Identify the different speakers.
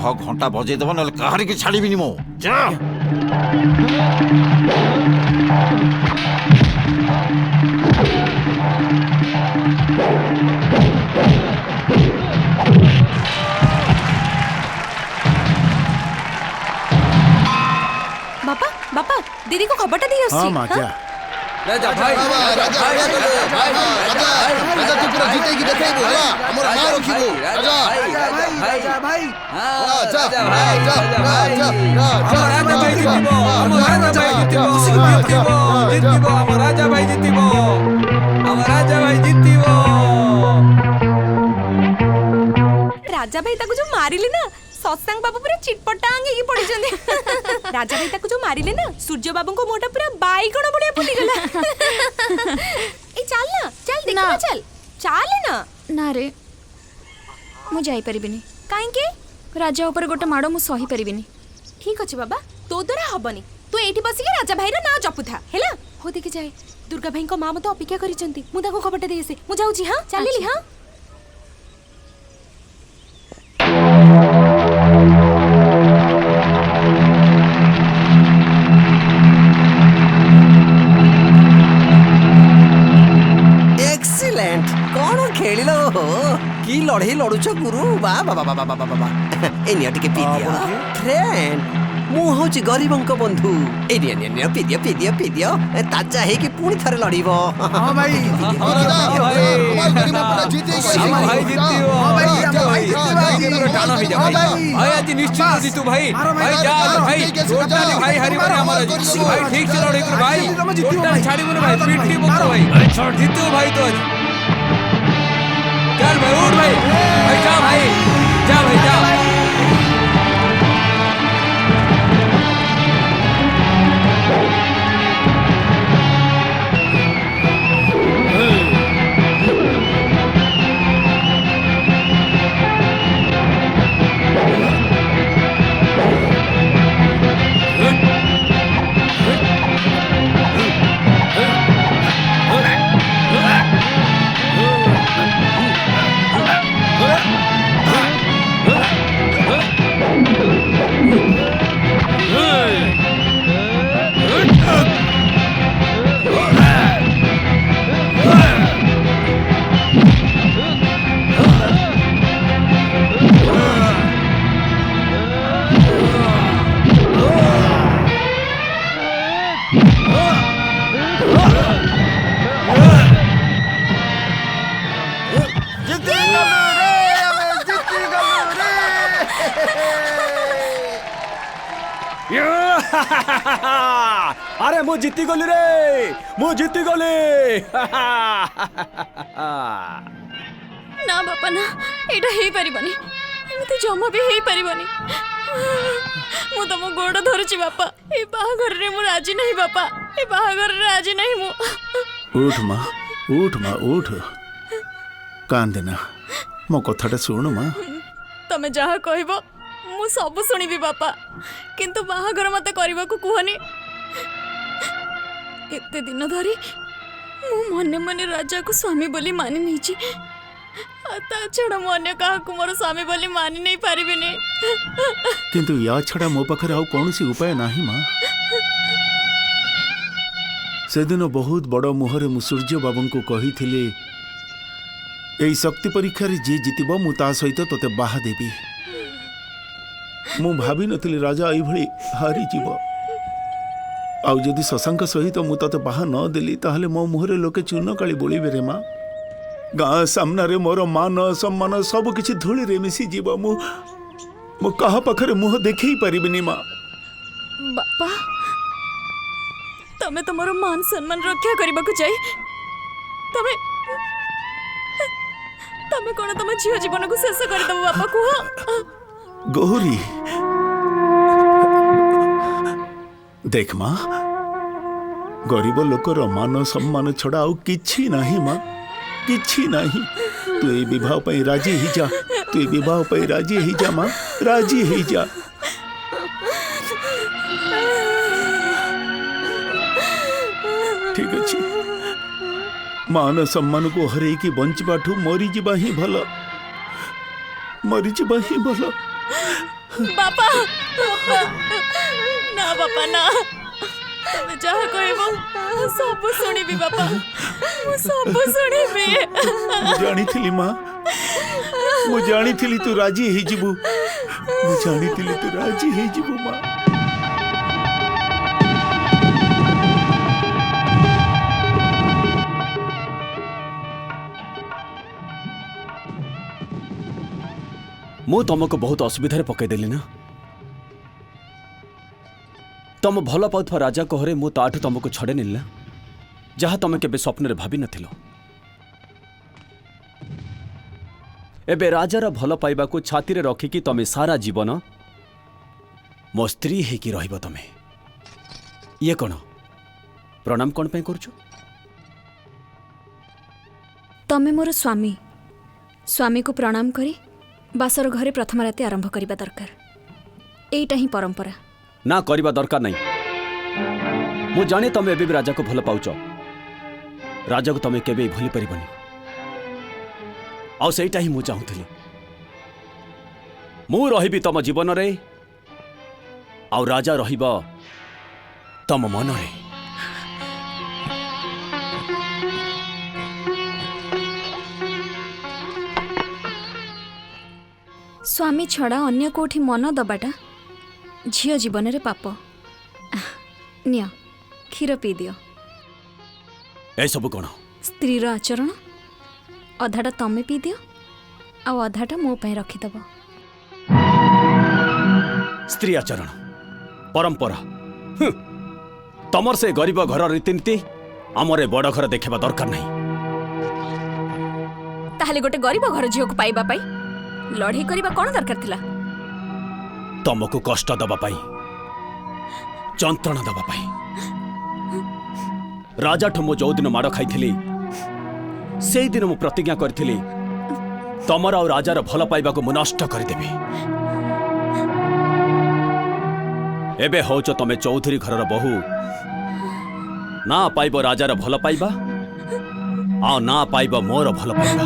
Speaker 1: कह घंटा बजे दब ना कहार की छाड़बी मो जा
Speaker 2: बापा बापा दीदी को खबरटा दी
Speaker 3: हाँ माँ क्या
Speaker 4: राजा भाई
Speaker 5: राजा तू पूरा जीतेगी देखेबो होला हमर मां रखिबो राजा
Speaker 4: राजा भाई
Speaker 5: राजा
Speaker 4: भाई जितिबो हम राजा भाई जितिबो
Speaker 2: राजा भाई ताको जो मारिले ना सत्संग बाबू पूरा चिटपटांग की पड़ी जंदे राजा भाई ताको जो मारिले ना सूर्य बाबू को मोटा पूरा बाईगण बड़िया फुटी गला ए चल ना चल देखा चल चल ना
Speaker 6: ना रे मु जाई परिबिनी
Speaker 2: काहे के
Speaker 6: राजा ऊपर गोटे माड़ो मु सही परिबिनी
Speaker 2: ठीक अछि बाबा तो द्वारा हबनी तू एठी बसी के राजा भाई रा ना जपुथा हेला हो देखि जाए दुर्गा भाई को मां मते अपेक्षा करी चंती मु ताको खबरटा देसे मु जाउची हां चलिली हां
Speaker 7: एक्सीलेंट कौन खेलिलो की लड़े लड़ुछ गुरु बा बा बा बा बा बा एनिया टिके पीदिया फ्रेंड मु होची गरीबंक बंधु एनिया पीदिया ताजा है कि पुणी थरे लड़ीबो
Speaker 3: हाँ भाई
Speaker 5: राजा हमार गरीब पूरा जीतेगी
Speaker 4: भाई जितियो भाई टाणो ही जा भाई आज निश्चित जीतू भाई भाई जा भाई टोटल भाई हरिवारे हमारा भाई ठीक से लड़े भाई टोटल छाड़ी बोले भाई पीठी बको भाई जीतू भाई तो चल भाई उठ भाई जा भाई जा भाई जा
Speaker 3: अरे मु जीती गली रे मु जीती गली
Speaker 6: ना बापा ना एटा हेई परिबनी एमिति जमा भी हेई परिबनी मु तम गोड़ धरुची बापा ए बाहागर रे मु राजी नहीं बापा ए बाहागर रे राजी नहीं मु
Speaker 3: उठ माँ उठ कांदेना मो कथाटा सुन माँ
Speaker 6: तमे जहा कहबो मु सब सुनिबी बापा किंतु बाहागर मते करबा को कुहनी एते दिन धरी मु मने मने राजा को स्वामी बोली मानि नीची ता छड़ा मने कहा को मोर स्वामी बोली मानि नहीं पारिबिनी
Speaker 3: किंतु या छड़ा मो पाखरे आउ कोनसी उपाय नाही माँ सेदिन बहुत बड़ मुहरे मु सूर्य बाबू को कही थिले एई शक्ति परीक्षा रे जी जितिबो मु ता सहित तोते बाहा देबी मु भाभी नथिली राजा एई भली हारी जीव आउ जदि शशांक सहित मु तते बाहा न देली ताहले मो मुहरे लोके चूर्ण काली बोलिबे रे माँ गाँ सामना रे मोर मान सम्मान सब किछि धूली रे मिसी जीव मु कहा पाखरे मुह देखै परिबिनी माँ
Speaker 6: बापा तमे तमरो मान सम्मान रक्षा करबा को जाई तमे तमे कोन तम झियो जीवन को शेष कर दबो बापा को
Speaker 3: गौरी देख माँ गरीब लोकर मान सम्मान छड़ा आउ किछि नाही माँ किछि नाही तू ए विवाह पई राजी ही जा तू ए विवाह पई राजी ही जा माँ राजी ही जा ठीक अछि मान सम्मान को हरे की बंचबाठू मरी जीवा ही भल मरी जीवा ही भल
Speaker 6: बापा बापा ना बापा ना तमे जहा कहबो सब सुनिबी बापा मु सब सुनिबी
Speaker 3: जानी माँ मु जानी तू राजी ही जीवु मु जानी तू राजी ही जीवु माँ
Speaker 8: मु तुमको बहुत असुविधा पकईदेली ना तुम भल पाउथवा राजा कहरे मु ताठू तुमको छड़े नेला जहाँ तुम केबे स्वप्न भाभी नथिलो एबे राजार भल पाइबा को छाती रे रखिकी तमे सारा जीवन मो स्त्री हेकी रहिबो तमे ये कौन प्रणाम कौन पे करछु
Speaker 6: तमे मोर स्वामी स्वामी को प्रणाम करी बासर घरे प्रथम राति आरंभ करबा दरकार एटा ही परंपरा
Speaker 8: ना करबा दरकार नहीं मु जाने तमे एबे भी राजा को भल पाउछ राजा को तमे केबे भूली परिबनी आ सेटा ही मु चाहूथली मु रहिबी तम जीवन रे आ राजा रहिबा तम मन रे
Speaker 6: स्वामी छड़ा अन्य कोठी मन दबाटा झियो जीवन रे पाप नियो क्षीर पी दियो
Speaker 8: ए सब कोन
Speaker 6: स्त्री रो आचरण अधाटा तमे पी दियो आ अधाटा मो पई रखी दबो
Speaker 8: स्त्री आचरण परंपरा तमर से गरीब घर रीतिनीति आमरे बड़ घर देखा दरकार नहीं
Speaker 6: ताहले गोटे गरीब घर झियो को पाइबा पाई लड़ाई करबा कोन दरकार थिला
Speaker 8: तुमको कष्ट दबा पाई जंत्रणा दबा पाई राजा ठो मो जो दिन माड़ खाई से दिन मु प्रतिज्ञा करी तमर और राजार भल पाइबा को मु नष्ट करदेवी एबे होच तमे चौधरी घर बहु ना पाइब राजार भल पाइबा आ ना पाइब मोर भल पाइबा